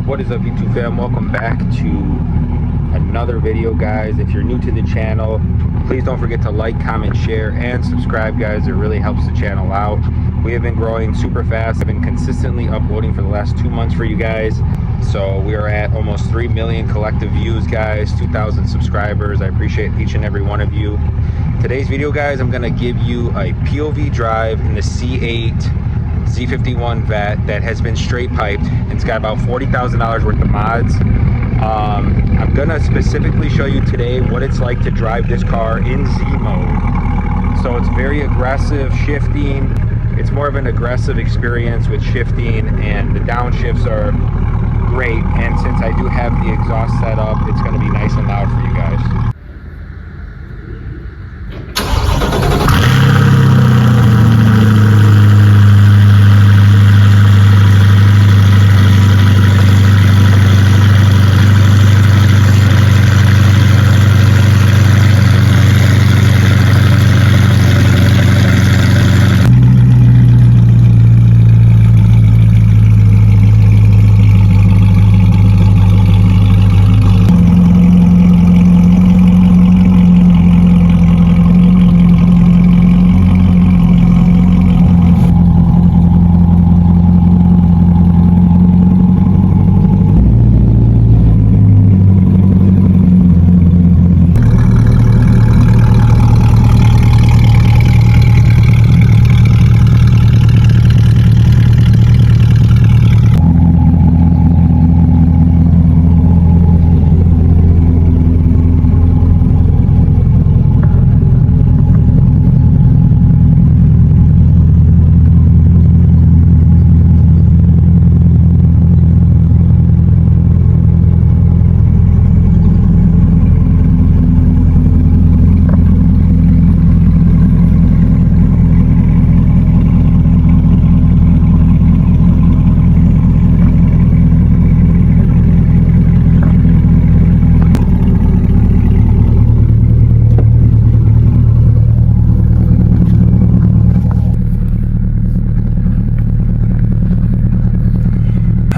What is up, YouTube fam? Welcome back to another video, guys. If you're new to the channel, please don't forget to like, comment, share, and subscribe, guys. It really helps the channel out. We have been growing super fast. I've been consistently uploading for the last 2 months for you guys. So we are at almost 3 million collective views, guys, 2,000 subscribers. I appreciate each and every one of you. Today's video, guys, I'm gonna give you a POV drive in the C8 Z51 Vet that has been straight piped. It's got about $40,000 worth of mods. I'm gonna specifically show you today what it's like to drive this car in Z mode. So it's very aggressive shifting. It's more of an aggressive experience with shifting, and the downshifts are great. And since I do have the exhaust set up, it's gonna be nice and loud for you guys.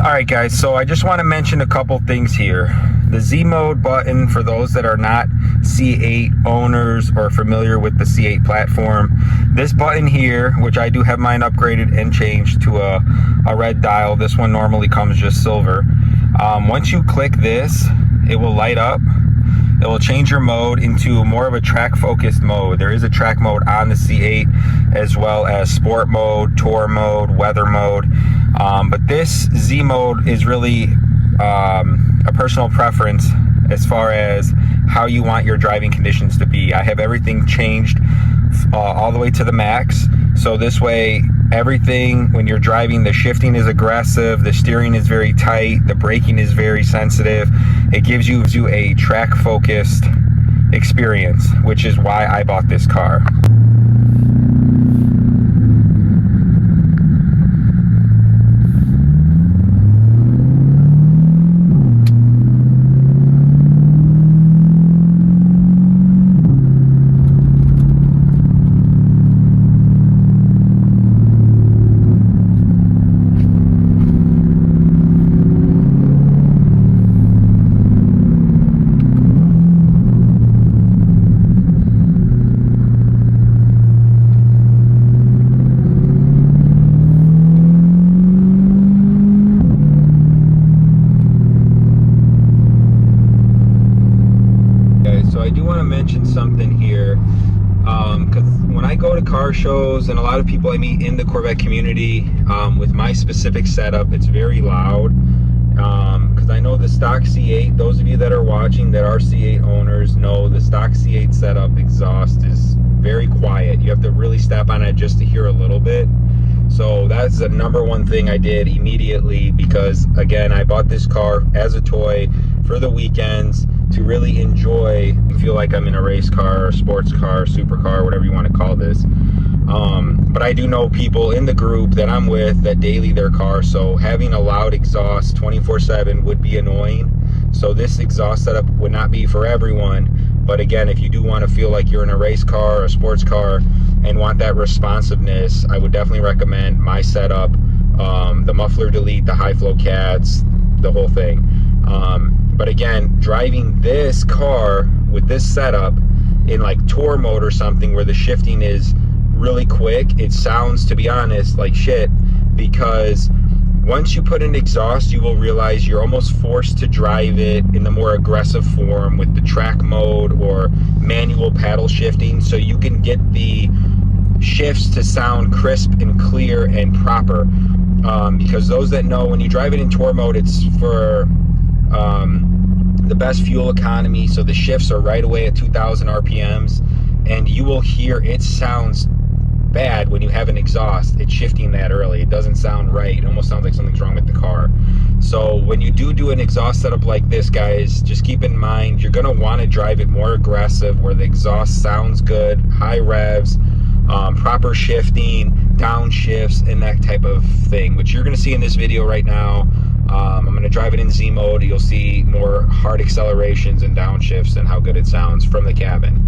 Alright guys, so I just want to mention a couple things here. The Z mode button, for those that are not C8 owners or familiar with the C8 platform, this button here, which I do have mine upgraded and changed to a red dial. This one normally comes just silver. Once you click this, it will light up. It will change your mode into more of a track focused mode. There is a track mode on the C8, as well as sport mode, tour mode, weather mode. But this Z mode is really a personal preference as far as how you want your driving conditions to be. I have everything changed all the way to the max. So this way, everything, when you're driving, the shifting is aggressive, the steering is very tight, the braking is very sensitive. It gives you a track focused experience, which is why I bought this car. I do want to mention something here, because when I go to car shows, and a lot of people I meet in the Corvette community, with my specific setup, it's very loud. because I know the stock C8, those of you that are watching that are C8 owners know the stock C8 setup exhaust is very quiet. You have to really step on it just to hear a little bit. So that's the number one thing I did immediately, because again, I bought this car as a toy for the weekends to really enjoy, feel like I'm in a race car, sports car, supercar, whatever you want to call this. But I do know people in the group that I'm with that daily their car, so having a loud exhaust 24/7 would be annoying. So this exhaust setup would not be for everyone. But again, if you do want to feel like you're in a race car or a sports car and want that responsiveness, I would definitely recommend my setup, the muffler delete, the high flow cats, the whole thing. But again, driving this car with this setup in like tour mode or something where the shifting is really quick, it sounds, to be honest, like shit, because once you put in exhaust, you will realize you're almost forced to drive it in the more aggressive form with the track mode or manual paddle shifting, so you can get the shifts to sound crisp and clear and proper. Because those that know, when you drive it in tour mode, it's for the best fuel economy, so the shifts are right away at 2,000 RPMs, and you will hear it sounds bad when you have an exhaust. It's shifting that early. It doesn't sound right. It almost sounds like something's wrong with the car. So when you do an exhaust setup like this, guys, just keep in mind you're going to want to drive it more aggressive, where the exhaust sounds good, high revs, proper shifting, downshifts, and that type of thing, which you're going to see in this video right now. I'm going to drive it in Z mode. You'll see more hard accelerations and downshifts and how good it sounds from the cabin.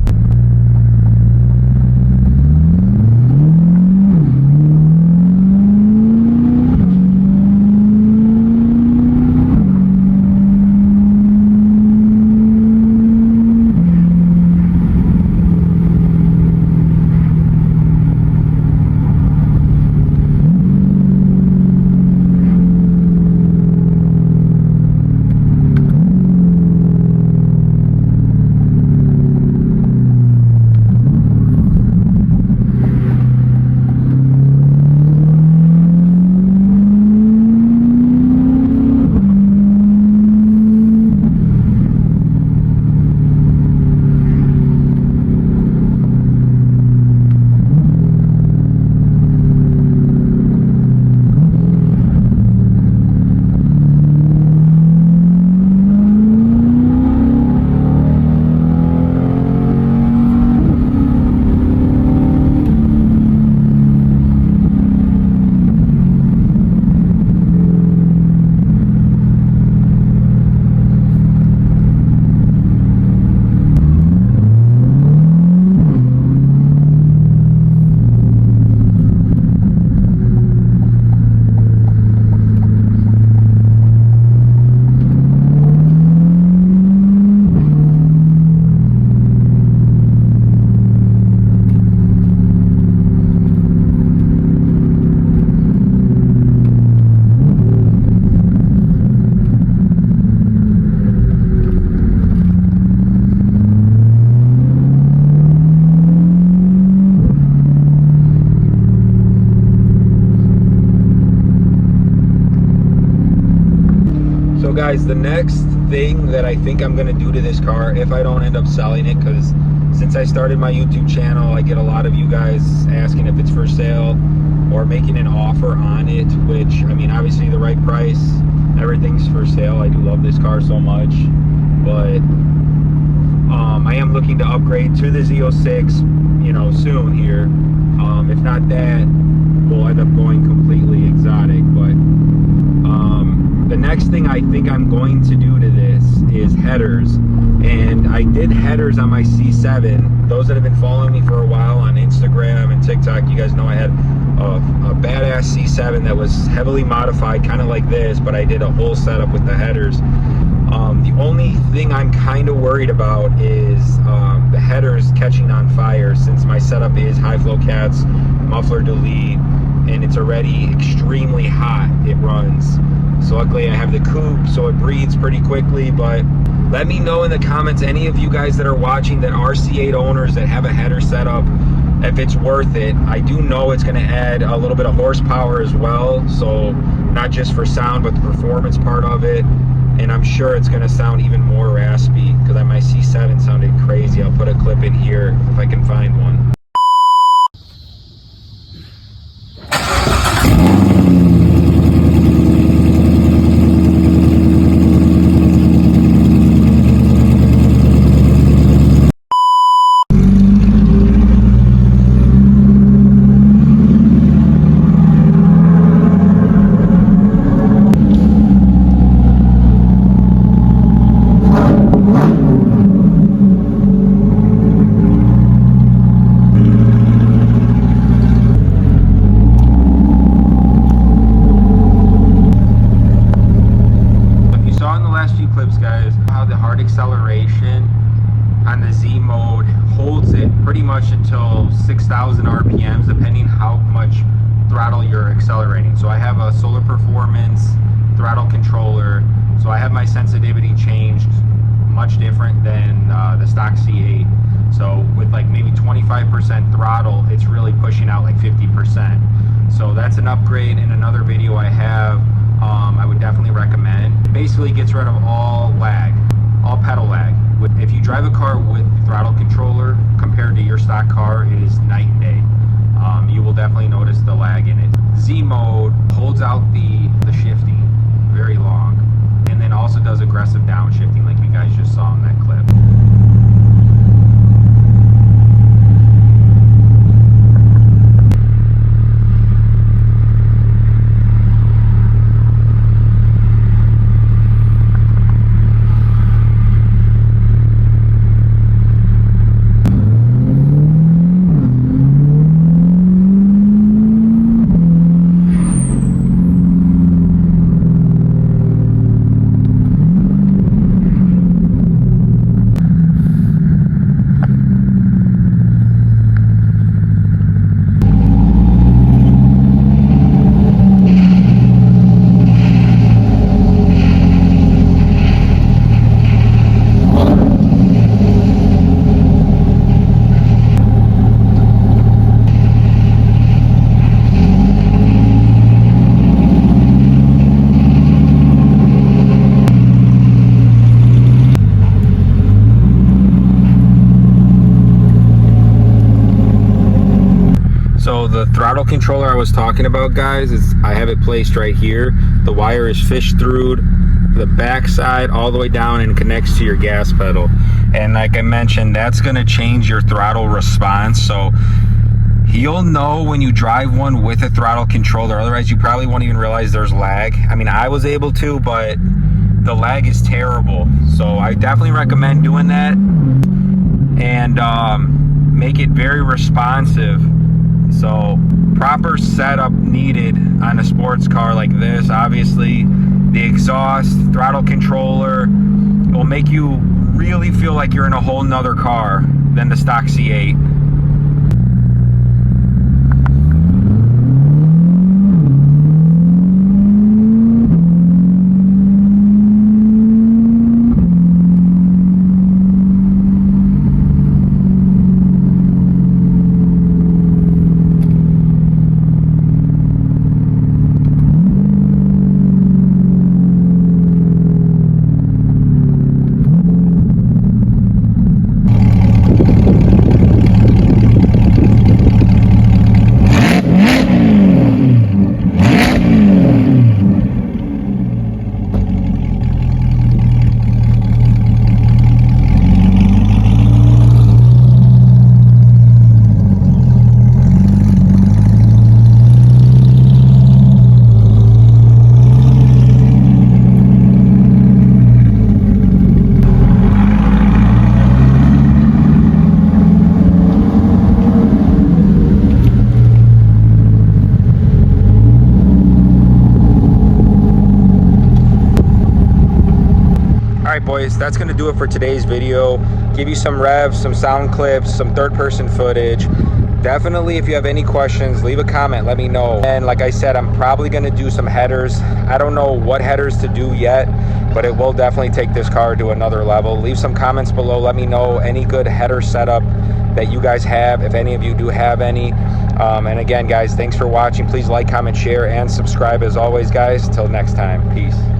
So guys, the next thing that I think I'm gonna do to this car, if I don't end up selling it, because since I started my YouTube channel, I get a lot of you guys asking if it's for sale or making an offer on it, which, I mean, obviously the right price, everything's for sale. I do love this car so much, but I am looking to upgrade to the Z06, you know, soon here. If not that, we'll end up going completely exotic. But the next thing I think I'm going to do to this is headers. And I did headers on my C7. Those that have been following me for a while on Instagram and TikTok, you guys know I had a badass C7 that was heavily modified, kind of like this, but I did a whole setup with the headers. The only thing I'm kind of worried about is the headers catching on fire, since my setup is high flow cats, muffler delete, and it's already extremely hot. It runs. So luckily I have the coupe, so it breathes pretty quickly. But let me know in the comments, any of you guys that are watching that are C8 owners that have a header setup, if it's worth it. I do know it's going to add a little bit of horsepower as well, so not just for sound but the performance part of it. And I'm sure it's going to sound even more raspy, because my C7 sounded crazy. I'll put a clip in here if I can find one. Guys, how the hard acceleration on the Z mode holds it pretty much until 6,000 RPMs, depending how much throttle you're accelerating. So I have a solar performance throttle controller, so I have my sensitivity changed much different than the stock C8. So with like maybe 25% throttle, it's really pushing out like 50%. So that's an upgrade. In another video I have, I would definitely recommend. It basically gets rid of all lag, all pedal lag. If you drive a car with throttle controller compared to your stock car, it is night and day. You will definitely notice the lag in it. Z mode holds out the shifting very long, and then also does aggressive downshifting like you guys just saw in that clip. So the throttle controller I was talking about, guys, is I have it placed right here. The wire is fished through the back side all the way down and connects to your gas pedal. And like I mentioned, that's going to change your throttle response. So you'll know when you drive one with a throttle controller. Otherwise, you probably won't even realize there's lag. I mean, I was able to, but the lag is terrible. So I definitely recommend doing that, and make it very responsive. So proper setup needed on a sports car like this. Obviously, the exhaust, throttle controller will make you really feel like you're in a whole nother car than the stock C8. Alright boys, that's going to do it for today's video. Give you some revs, some sound clips, some third-person footage. Definitely, if you have any questions, leave a comment, let me know. And like I said, I'm probably going to do some headers. I don't know what headers to do yet, but it will definitely take this car to another level. Leave some comments below, let me know any good header setup that you guys have, if any of you do have any. And again, guys, thanks for watching. Please like, comment, share, and subscribe as always, guys. Till next time, peace.